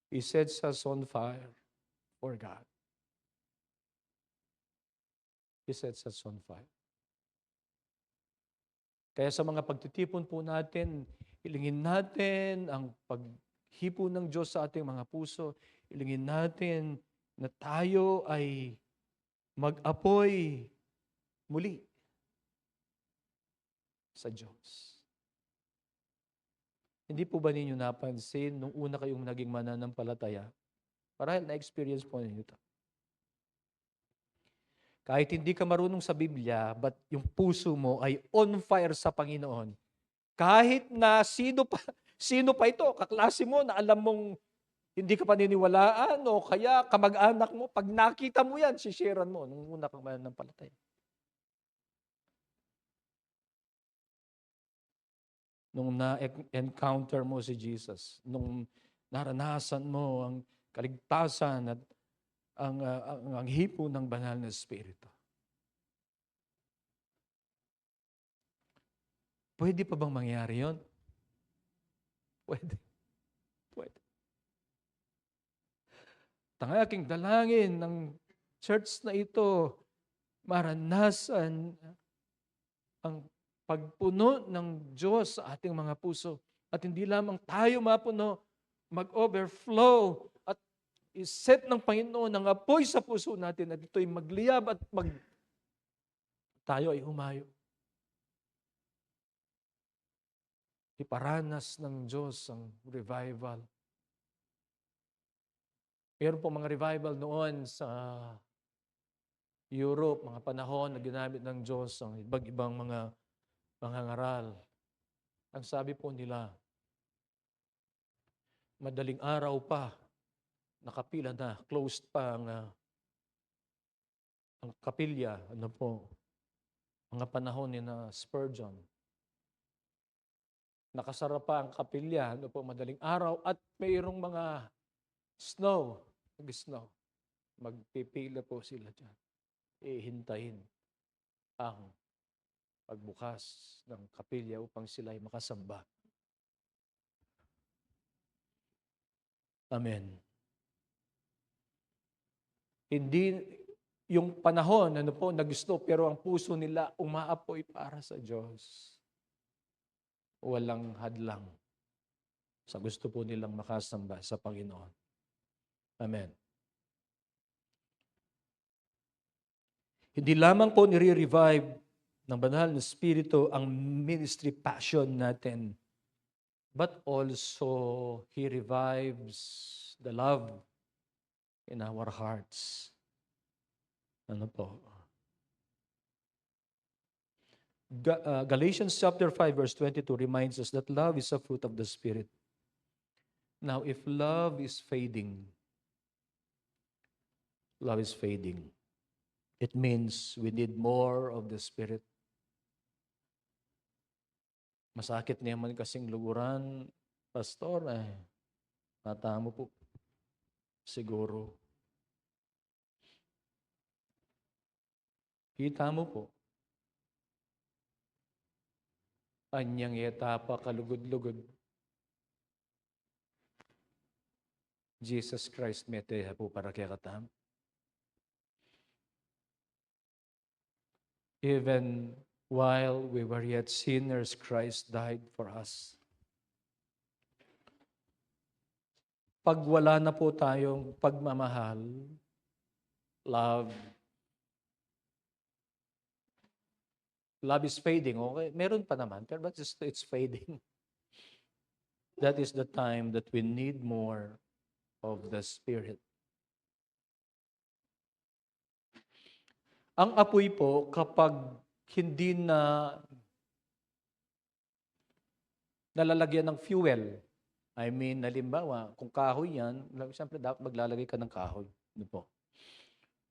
He sets us on fire for God. He sets us on fire. Kaya sa mga pagtitipon po natin, ilingin natin ang paghipo ng Diyos sa ating mga puso. Ilingin natin na tayo ay mag-apoy muli sa Diyos. Hindi po ba ninyo napansin nung una kayong naging mananampalataya? Marahil na-experience po ninyo ito. Kahit hindi ka marunong sa Biblia, but yung puso mo ay on fire sa Panginoon. Kahit na sino pa ito, kaklase mo na alam mong hindi ka paniniwalaan o kaya kamag-anak mo, pag nakita mo yan, sisharean mo nung una kang mananampalataya. Nung na-encounter mo si Jesus, nung naranasan mo ang kaligtasan at ang hipo ng banal na Espiritu. Pwede pa bang mangyari yon? Pwede. Pwede. Ang aking dalangin ng church na ito, maranasan ang pagpuno ng Diyos sa ating mga puso. At hindi lamang tayo mapuno, mag-overflow at iset ng Panginoon ang apoy sa puso natin at ito'y magliyab at tayo ay humayo. Iparanas ng Diyos ang revival. Meron po mga revival noon sa Europe, mga panahon na ginamit ng Diyos ang ibang mga ngaral. Ang sabi po nila, madaling araw pa, nakapila na, closed pa ang kapilya, mga panahon ni na Spurgeon. Nakasara pa ang kapilya, madaling araw, at mayroong mga snow, magpipila po sila dyan. Ihintayin ang pagbukas ng kapilya upang sila ay makasamba. Amen. Hindi yung panahon, na gusto, pero ang puso nila umaapoy para sa Diyos. Walang hadlang sa gusto po nilang makasamba sa Panginoon. Amen. Hindi lamang po nire-revive ng banal na Espiritu ang ministry passion natin, but also He revives the love in our hearts. Galatians chapter 5 verse 22 reminds us that love is a fruit of the Spirit. Now, if love is fading, it means we need more of the Spirit. Masakit naman kasing luguran, Pastor, natamo po. Siguro. Kita mo po. Anyang etapa kalugod-lugod. Jesus Christ mete po para kaya katam. Even while we were yet sinners, Christ died for us. Pag wala na po tayong pagmamahal, love is fading. Okay, meron pa naman, pero it's fading. That is the time that we need more of the Spirit. Ang apoy po, kapag hindi na nalalagyan ng fuel, I mean, halimbawa, kung kahoy yan, siyempre dapat maglalagay ka ng kahoy.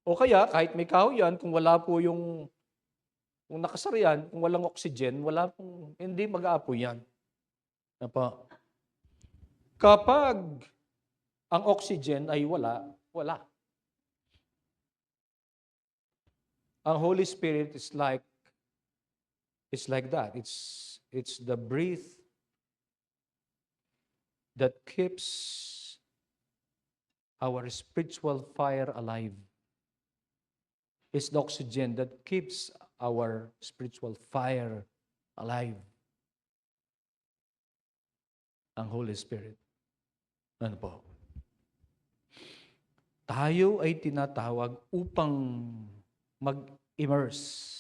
O kaya, kahit may kahoy yan, kung wala po kung nakasara yan, kung walang oxygen, hindi mag-aapoy yan. Kapag ang oxygen ay wala. Ang Holy Spirit is like that. It's the breath that keeps our spiritual fire alive. It's the oxygen that keeps our spiritual fire alive. Ang Holy Spirit. Tayo ay tinatawag upang mag-immerse,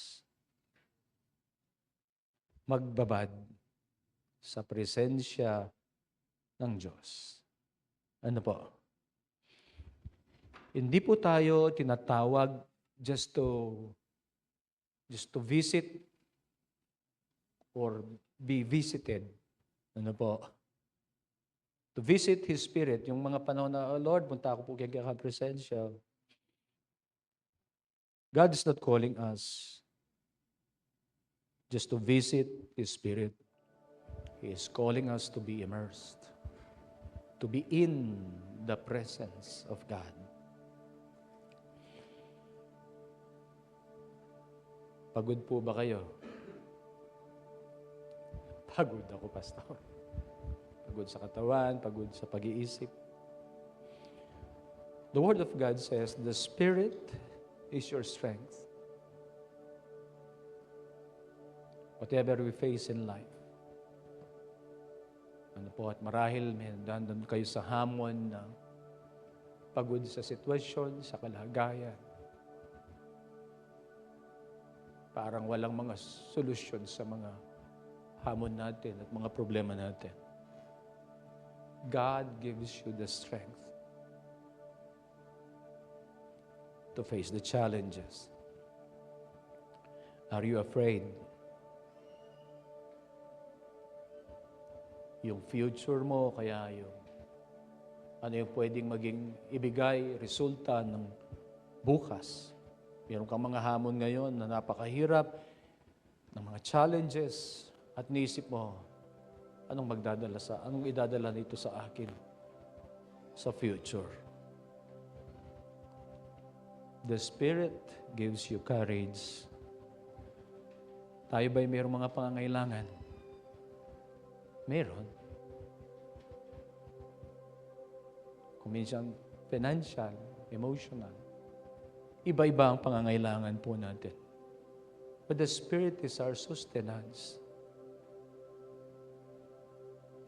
magbabad sa presensya ng Diyos. Ano po? Hindi po tayo tinatawag just to visit or be visited. Ano po? To visit His Spirit. Yung mga panahon na, oh Lord, punta ako po kay ka-presensya. God is not calling us just to visit His Spirit. He is calling us to be immersed, to be in the presence of God. Pagod po ba kayo? Pagod ako, Pastor. Pagod sa katawan, pagod sa pag-iisip. The Word of God says, the Spirit is your strength. Whatever we face in life. Ano po, at marahil may nandun kayo sa hamon na pagod sa sitwasyon, sa kalagayan. Parang walang mga solusyon sa mga hamon natin at mga problema natin. God gives you the strength to face the challenges. Are you afraid? Yung future mo, kaya yung ano yung pwedeng maging ibigay, resulta ng bukas. Meron kang mga hamon ngayon na napakahirap, ng mga challenges, at niisip mo, anong idadala nito sa akin sa future. The Spirit gives you courage. Tayo ba'y mayroong mga pangangailangan? Meron. Kung minsan financial, emotional. Iba-iba ang pangangailangan po natin. But the Spirit is our sustenance.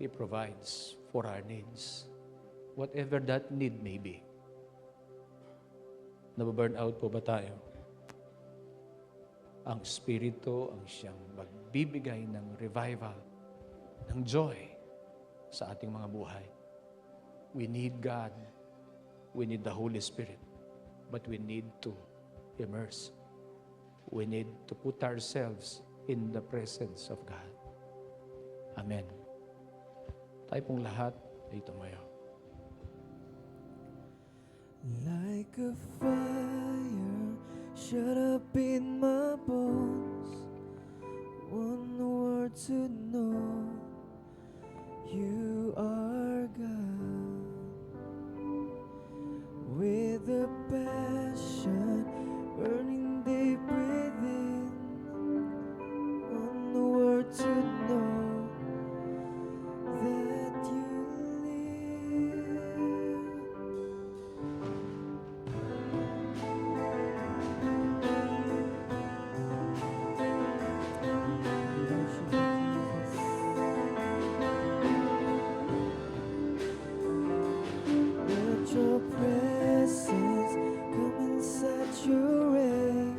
He provides for our needs. Whatever that need may be. Nababurn out po ba tayo? Ang Espiritu ang siyang magbibigay ng revival, ng joy sa ating mga buhay. We need God. We need the Holy Spirit. But we need to immerse. We need to put ourselves in the presence of God. Amen. Tayo pong lahat ay tumayo. Like a fire shut up in my bones, one word to know you are God. With a passion burning deep within, one word to know that you live. Let your presence come and saturate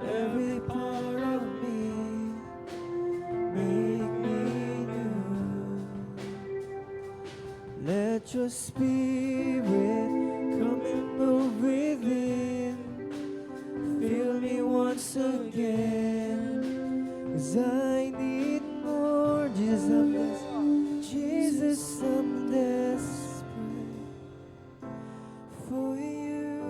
every part of me, make me new. Let your spirit come and move within, fill me once again, 'cause I need more. Jesus, I'm desperate for you.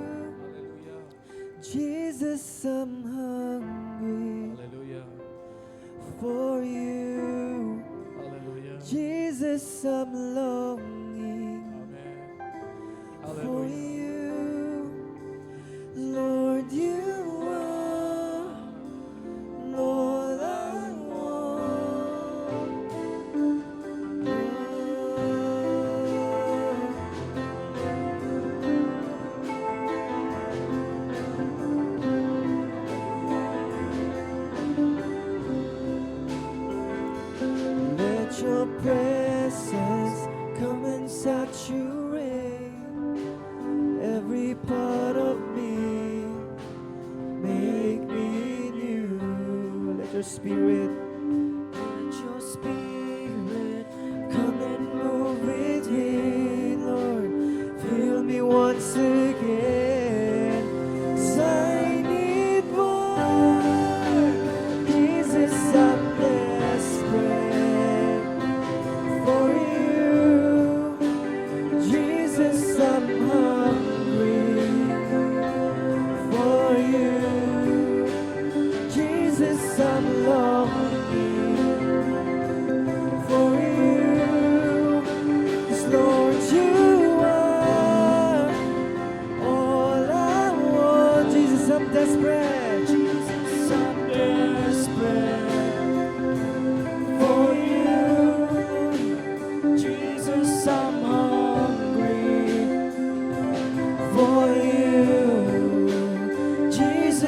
Jesus, I'm hungry Hallelujah. for you. Hallelujah. Jesus, I'm longing Amen. for Hallelujah. you. Lord, you are all I want. Let your presence come and saturate every part of me, make me new. Let your spirit come and move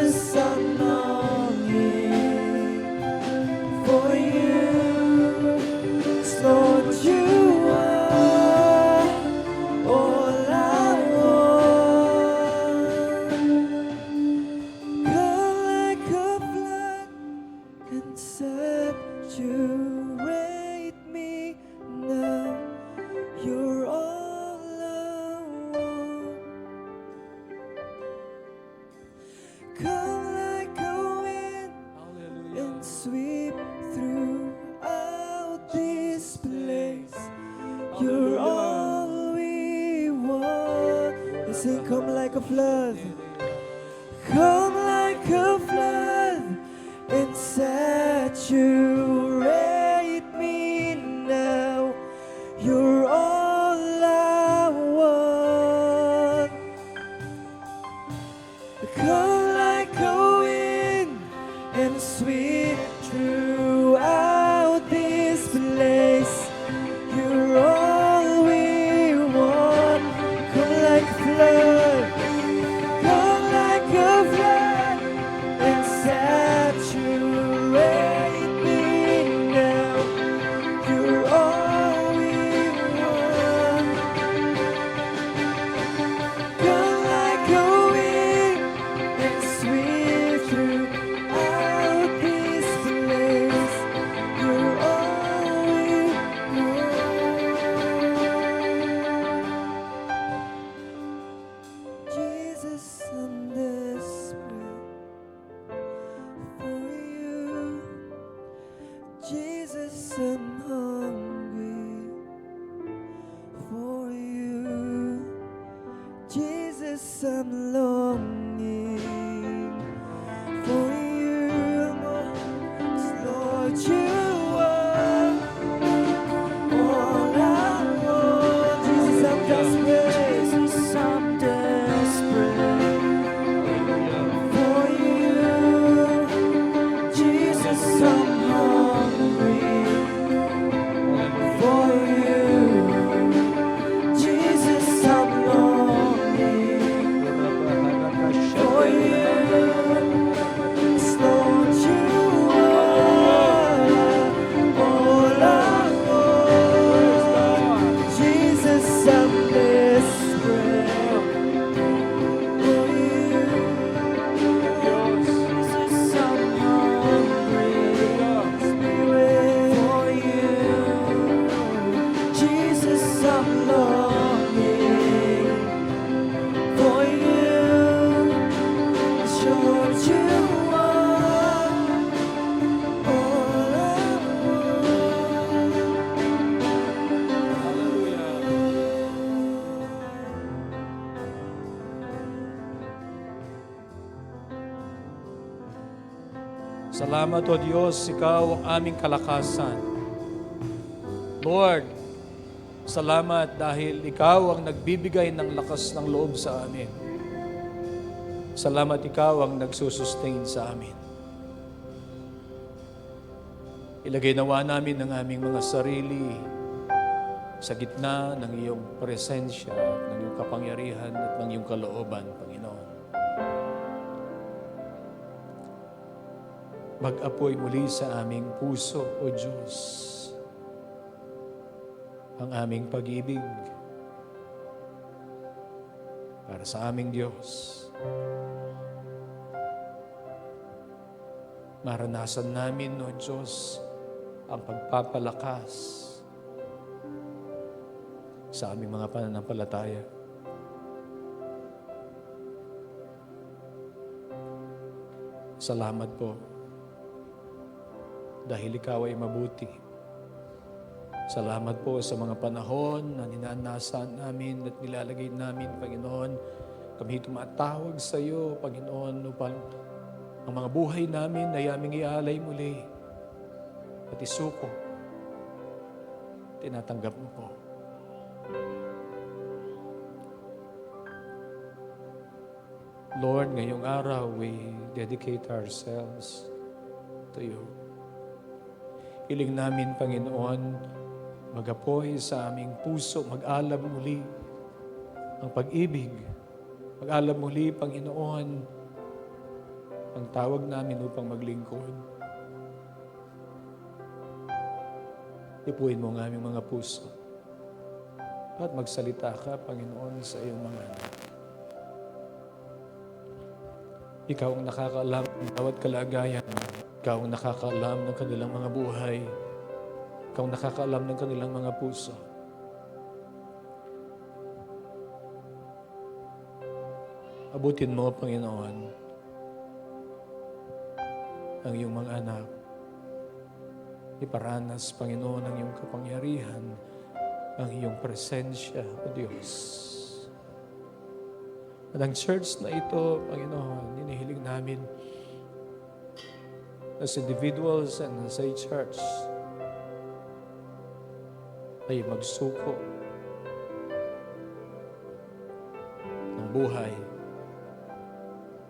Jesus, I'm longing for you. 'Cause Lord, you are all I want. Come like a flood and saturate me now. You're all I want. Come like a wind and sweep throughout this place. You're all we want. And sing, come like a flood. Come like a flood and saturate me now. You're all I want. Come like a wind and sweep throughout this place. You're all we want. Come like a flood. Come like a flood and saturate me now. You're all we want. Come like a wind and sweep throughout this place. You're all we want. Jesus, I'm desperate for you. Jesus, I'm hungry for you. Jesus, I'm longing for you. 'Cause Lord, you are all I want. Jesus, I'm desperate. Jesus, I'm desperate for you. Jesus, I'm hungry for you. Jesus, I'm longing for you. 'Cause Lord, you are all I want. Jesus, I'm desperate for you. Jesus, I'm hungry for you. Jesus, I'm longing for you. 'Cause Lord, you are all I Salamat, O Diyos, Ikaw ang aming kalakasan. Lord, salamat dahil Ikaw ang nagbibigay ng lakas ng loob sa amin. Salamat, Ikaw ang nagsusustain sa amin. Ilagay nawa namin ang aming mga sarili sa gitna ng iyong presensya, ng iyong kapangyarihan at ng iyong kalooban, Panginoon. Mag-apoy muli sa aming puso, O Diyos, ang aming pag-ibig para sa aming Diyos. Maranasan namin, O Diyos, ang pagpapalakas sa aming mga pananampalataya. Salamat po dahil Ikaw ay mabuti. Salamat po sa mga panahon na ninanasan namin at nilalagay namin, Panginoon. Kami tumatawag sa iyo, Panginoon, upang ang mga buhay namin ay aming ialay muli at isuko. Tinatanggap mo po. Lord, ngayong araw, we dedicate ourselves to you. Hiling namin, Panginoon, mag-apoy sa aming puso, mag-alab muli ang pag-ibig. Mag-alab muli, Panginoon, ang tawag namin upang maglingkod. Ipuin mo ang aming mga puso at magsalita ka, Panginoon, sa iyong mga anak. Ikaw ang nakakaalam ng bawat kalagayan. Ikaw ang nakakaalam ng kanilang mga buhay. Ikaw ang nakakaalam ng kanilang mga puso. Abutin mo, Panginoon, ang iyong mga anak. Iparanas, Panginoon, ang iyong kapangyarihan, ang iyong presensya, O Diyos. At ang church na ito, Panginoon, hinihiling namin as individuals and as a church ay magsuko ng buhay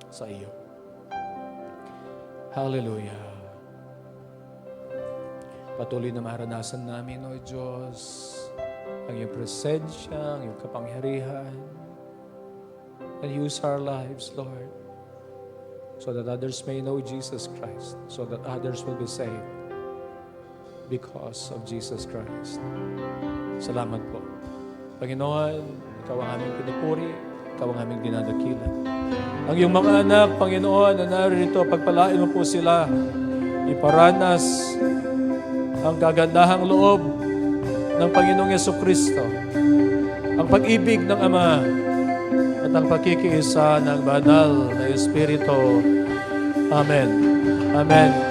sa iyo. Hallelujah. Patuloy na maranasan namin, O Diyos, ang iyong presensya, ang iyong kapangyarihan, and use our lives, Lord, so that others may know Jesus Christ, so that others will be saved because of Jesus Christ. Salamat po. Panginoon, Ikaw ang aming pinupuri, Ikaw ang aming dinadakila. Ang iyong mga anak, Panginoon, na narito, pagpalain mo po sila, iparanas ang kagandahang loob ng Panginoong Yesukristo, ang pag-ibig ng Ama, at ang pakikiisa ng banal na Espiritu. Amen. Amen.